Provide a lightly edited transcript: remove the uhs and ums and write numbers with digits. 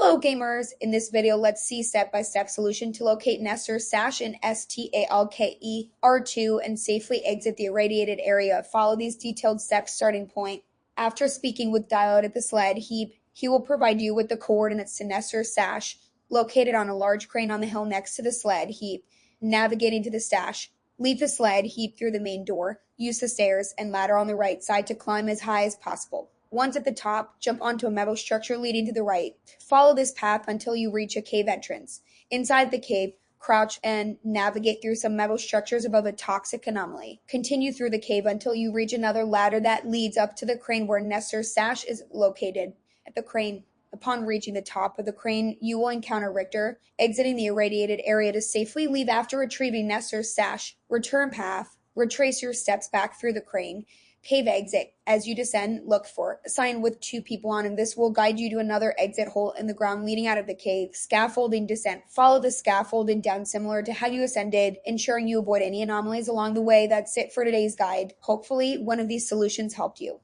Hello gamers! In this video, let's see step-by-step solution to locate NESTOR'S stash in STALKER R2 and safely exit the irradiated area. Follow these detailed steps starting point. After speaking with Diode at the sled heap, he will provide you with the coordinates to NESTOR'S stash, located on a large crane on the hill next to the sled heap. Navigating to the stash, leave the sled heap through the main door, use the stairs and ladder on the right side to climb as high as possible. Once at the top, jump onto a metal structure leading to the right. Follow this path until you reach a cave entrance. Inside the cave, crouch and navigate through some metal structures above a toxic anomaly. Continue through the cave until you reach another ladder that leads up to the crane where NESTOR'S stash is located. At the crane, upon reaching the top of the crane, you will encounter Richter, exiting the irradiated area to safely leave after retrieving NESTOR'S stash. Return path, retrace your steps back through the crane. Cave exit. As you descend, look for a sign with 2 people on, and this will guide you to another exit hole in the ground leading out of the cave. Scaffolding descent. Follow the scaffolding down similar to how you ascended, ensuring you avoid any anomalies along the way. That's it for today's guide. Hopefully, one of these solutions helped you.